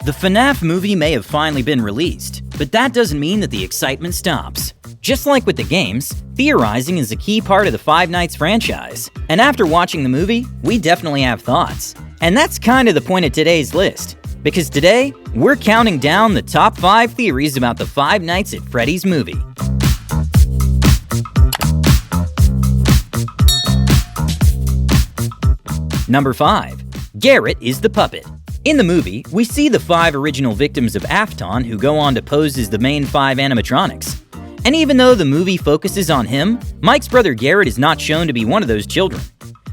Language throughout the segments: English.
The FNAF movie may have finally been released, but that doesn't mean that the excitement stops. Just like with the games, theorizing is a key part of the Five Nights franchise, and after watching the movie, we definitely have thoughts. And that's kind of the point of today's list, because today, we're counting down the top 5 theories about the Five Nights at Freddy's movie. Number 5. Garrett is the puppet. In the movie, we see the 5 original victims of Afton who go on to pose as the main 5 animatronics. And even though the movie focuses on him, Mike's brother Garrett is not shown to be one of those children.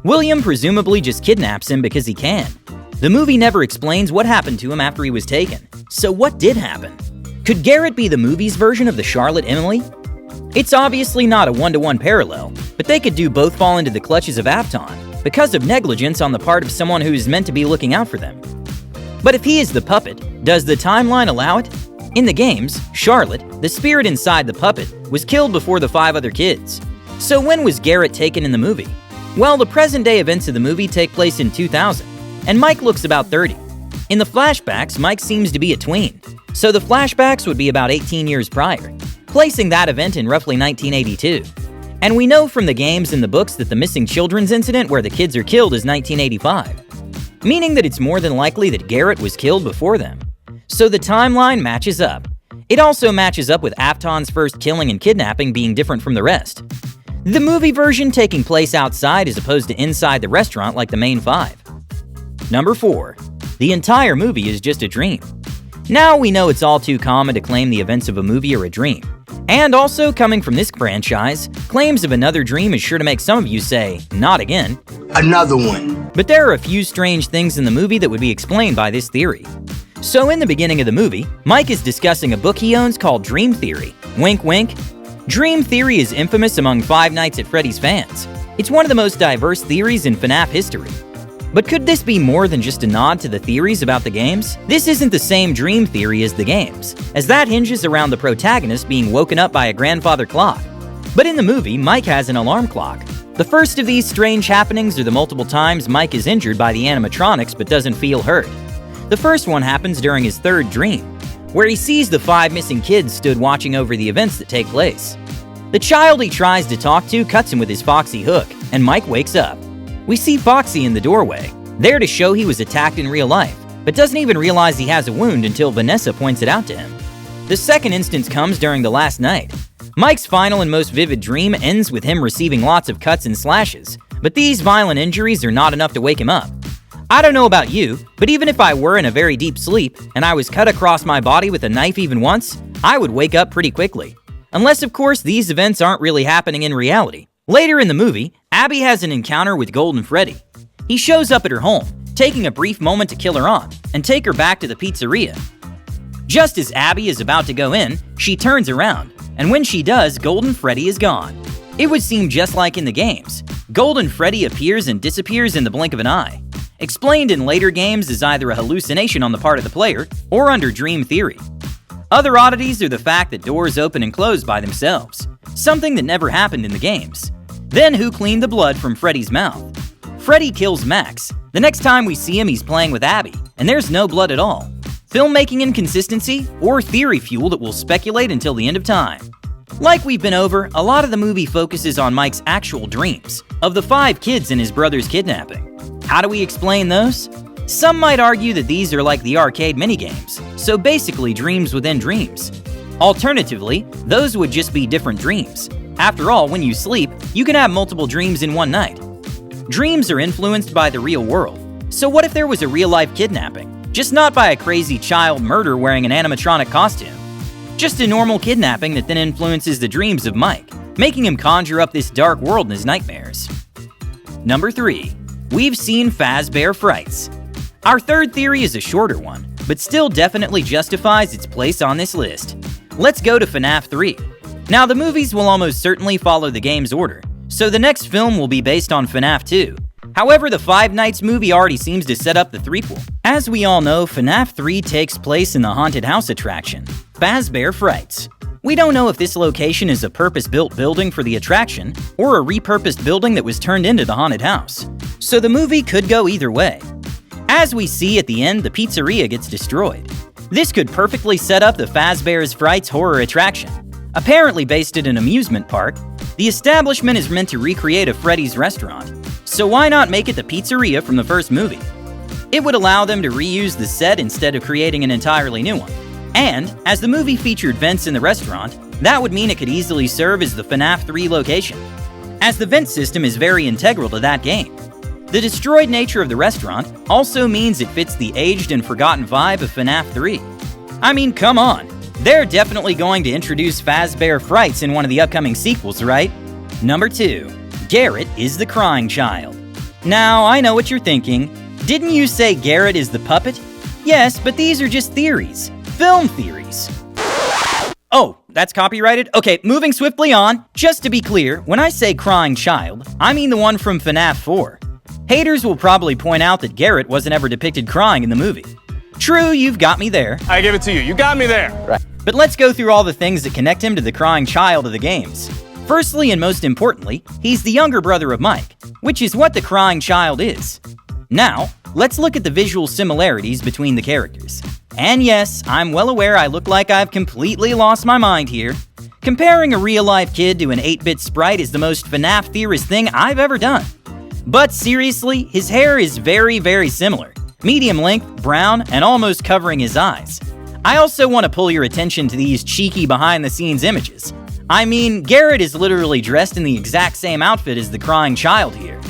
William presumably just kidnaps him because he can. The movie never explains what happened to him after he was taken. So what did happen? Could Garrett be the movie's version of the Charlotte Emily? It's obviously not a one-to-one parallel, but they could do both fall into the clutches of Afton because of negligence on the part of someone who is meant to be looking out for them. But if he is the puppet, does the timeline allow it? In the games, Charlotte, the spirit inside the puppet, was killed before the 5 other kids. So when was Garrett taken in the movie? Well, the present-day events of the movie take place in 2000, and Mike looks about 30. In the flashbacks, Mike seems to be a tween, so the flashbacks would be about 18 years prior, placing that event in roughly 1982. And we know from the games and the books that the missing children's incident where the kids are killed is 1985. Meaning that it's more than likely that Garrett was killed before them. So the timeline matches up. It also matches up with Afton's first killing and kidnapping being different from the rest. The movie version taking place outside as opposed to inside the restaurant like the main 5. Number 4. The entire movie is just a dream. Now we know it's all too common to claim the events of a movie are a dream. And also, coming from this franchise, claims of another dream is sure to make some of you say, not again. Another one. But there are a few strange things in the movie that would be explained by this theory. So in the beginning of the movie, Mike is discussing a book he owns called Dream Theory. Wink wink. Dream Theory is infamous among Five Nights at Freddy's fans. It's one of the most diverse theories in FNAF history. But could this be more than just a nod to the theories about the games? This isn't the same dream theory as the games, as that hinges around the protagonist being woken up by a grandfather clock. But in the movie, Mike has an alarm clock. The first of these strange happenings are the multiple times Mike is injured by the animatronics but doesn't feel hurt. The first one happens during his 3rd dream, where he sees the 5 missing kids stood watching over the events that take place. The child he tries to talk to cuts him with his foxy hook, and Mike wakes up. We see Foxy in the doorway, there to show he was attacked in real life, but doesn't even realize he has a wound until Vanessa points it out to him. The second instance comes during the last night. Mike's final and most vivid dream ends with him receiving lots of cuts and slashes, but these violent injuries are not enough to wake him up. I don't know about you, but even if I were in a very deep sleep and I was cut across my body with a knife even once, I would wake up pretty quickly. Unless, of course, these events aren't really happening in reality. Later in the movie, Abby has an encounter with Golden Freddy. He shows up at her home, taking a brief moment to kill her aunt and take her back to the pizzeria. Just as Abby is about to go in, she turns around, and when she does, Golden Freddy is gone. It would seem just like in the games. Golden Freddy appears and disappears in the blink of an eye. Explained in later games as either a hallucination on the part of the player or under dream theory. Other oddities are the fact that doors open and close by themselves, something that never happened in the games. Then who cleaned the blood from Freddy's mouth? Freddy kills Max. The next time we see him, he's playing with Abby, and there's no blood at all. Filmmaking inconsistency or theory fuel that we'll speculate until the end of time. Like we've been over, a lot of the movie focuses on Mike's actual dreams, of the 5 kids in his brother's kidnapping. How do we explain those? Some might argue that these are like the arcade minigames, so basically dreams within dreams. Alternatively, those would just be different dreams. After all, when you sleep, you can have multiple dreams in one night. Dreams are influenced by the real world, so what if there was a real-life kidnapping? Just not by a crazy child murder wearing an animatronic costume. Just a normal kidnapping that then influences the dreams of Mike, making him conjure up this dark world in his nightmares. Number 3. We've seen Fazbear Frights. Our 3rd theory is a shorter one, but still definitely justifies its place on this list. Let's go to FNAF 3. Now the movies will almost certainly follow the game's order, so the next film will be based on FNAF 2. However, the Five Nights movie already seems to set up the threequel. As we all know, FNAF 3 takes place in the haunted house attraction, Fazbear Frights. We don't know if this location is a purpose-built building for the attraction or a repurposed building that was turned into the haunted house, so the movie could go either way. As we see at the end, the pizzeria gets destroyed. This could perfectly set up the Fazbear's Frights horror attraction. Apparently based at an amusement park, the establishment is meant to recreate a Freddy's restaurant, so why not make it the pizzeria from the first movie? It would allow them to reuse the set instead of creating an entirely new one. And, as the movie featured vents in the restaurant, that would mean it could easily serve as the FNAF 3 location, as the vent system is very integral to that game. The destroyed nature of the restaurant also means it fits the aged and forgotten vibe of FNAF 3. I mean, come on. They're definitely going to introduce Fazbear Frights in one of the upcoming sequels, right? Number 2. Garrett is the crying child. Now, I know what you're thinking. Didn't you say Garrett is the puppet? Yes, but these are just theories. Film theories. Oh, that's copyrighted? Okay, moving swiftly on. Just to be clear, when I say crying child, I mean the one from FNAF 4. Haters will probably point out that Garrett wasn't ever depicted crying in the movie. True, you've got me there. I give it to you. You got me there. Right. But let's go through all the things that connect him to the crying child of the games. Firstly, and most importantly, he's the younger brother of Mike, which is what the crying child is. Now, let's look at the visual similarities between the characters. And yes, I'm well aware I look like I've completely lost my mind here. Comparing a real-life kid to an 8-bit sprite is the most FNAF theorist thing I've ever done. But seriously, his hair is very, very similar. Medium length, brown, and almost covering his eyes. I also want to pull your attention to these cheeky behind-the-scenes images. I mean, Garrett is literally dressed in the exact same outfit as the crying child here.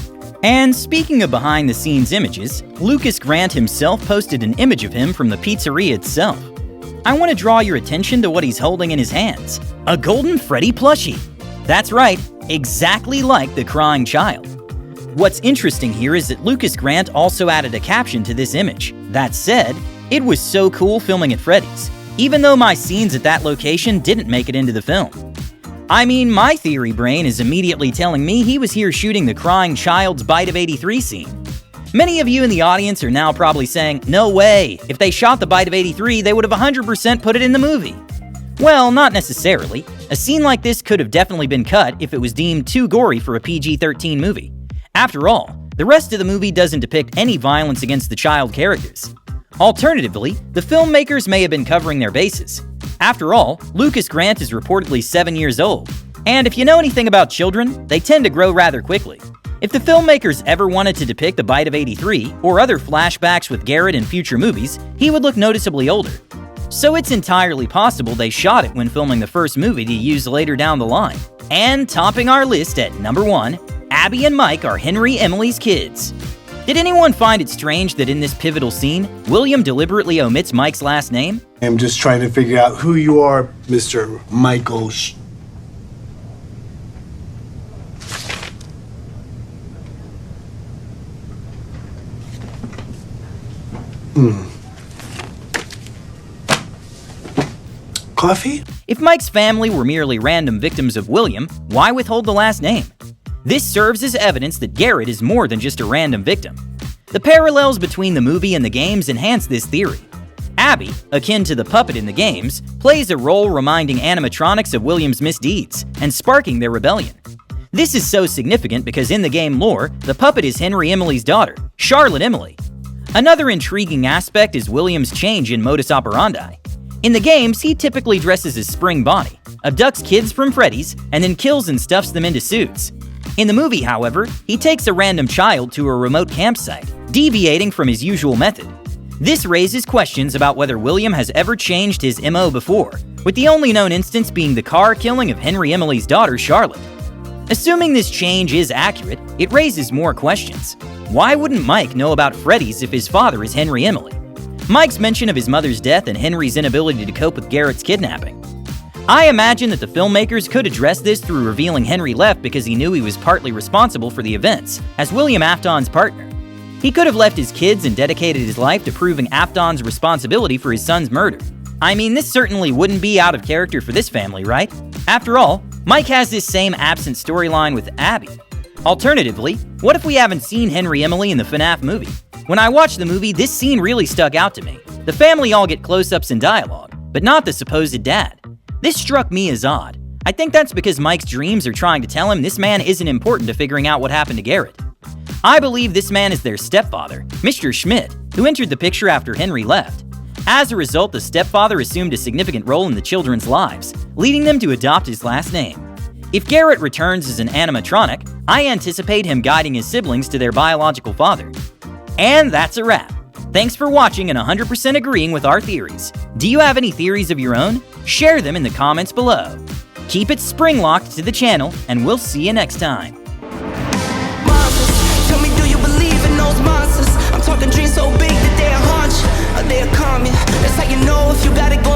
And speaking of behind-the-scenes images, Lucas Grant himself posted an image of him from the pizzeria itself. I want to draw your attention to what he's holding in his hands. A golden Freddy plushie. That's right, exactly like the crying child. What's interesting here is that Lucas Grant also added a caption to this image. That said, it was so cool filming at Freddy's, even though my scenes at that location didn't make it into the film. I mean, my theory brain is immediately telling me he was here shooting the crying child's Bite of 83 scene. Many of you in the audience are now probably saying, no way, if they shot the Bite of 83, they would have 100% put it in the movie. Well, not necessarily. A scene like this could have definitely been cut if it was deemed too gory for a PG-13 movie. After all, the rest of the movie doesn't depict any violence against the child characters. Alternatively, the filmmakers may have been covering their bases. After all, Lucas Grant is reportedly 7 years old, and if you know anything about children, they tend to grow rather quickly. If the filmmakers ever wanted to depict the Bite of 83 or other flashbacks with Garrett in future movies, he would look noticeably older. So it's entirely possible they shot it when filming the first movie to use later down the line. And topping our list at number 1, Abby and Mike are Henry Emily's kids. Did anyone find it strange that in this pivotal scene, William deliberately omits Mike's last name? I'm just trying to figure out who you are, Mr. Michael Coffee? If Mike's family were merely random victims of William, why withhold the last name? This serves as evidence that Garrett is more than just a random victim. The parallels between the movie and the games enhance this theory. Abby, akin to the puppet in the games, plays a role reminding animatronics of William's misdeeds and sparking their rebellion. This is so significant because in the game lore, the puppet is Henry Emily's daughter, Charlotte Emily. Another intriguing aspect is William's change in modus operandi. In the games, he typically dresses as Spring Bonnie, abducts kids from Freddy's, and then kills and stuffs them into suits. In the movie, however, he takes a random child to a remote campsite, deviating from his usual method. This raises questions about whether William has ever changed his MO before, with the only known instance being the car killing of Henry Emily's daughter, Charlotte. Assuming this change is accurate, it raises more questions. Why wouldn't Mike know about Freddy's if his father is Henry Emily? Mike's mention of his mother's death and Henry's inability to cope with Garrett's kidnapping. I imagine that the filmmakers could address this through revealing Henry left because he knew he was partly responsible for the events, as William Afton's partner. He could have left his kids and dedicated his life to proving Afton's responsibility for his son's murder. I mean, this certainly wouldn't be out of character for this family, right? After all, Mike has this same absent storyline with Abby. Alternatively, what if we haven't seen Henry Emily in the FNAF movie? When I watched the movie, this scene really stuck out to me. The family all get close-ups and dialogue, but not the supposed dad. This struck me as odd. I think that's because Mike's dreams are trying to tell him this man isn't important to figuring out what happened to Garrett. I believe this man is their stepfather, Mr. Schmidt, who entered the picture after Henry left. As a result, the stepfather assumed a significant role in the children's lives, leading them to adopt his last name. If Garrett returns as an animatronic, I anticipate him guiding his siblings to their biological father. And that's a wrap. Thanks for watching and 100% agreeing with our theories. Do you have any theories of your own? Share them in the comments below. Keep it spring-locked to the channel, and we'll see you next time. Monsters, tell me, do you believe in those monsters? I'm talking dreams so big that they'll haunt you, or they'll calm you. That's how you know if you got it going.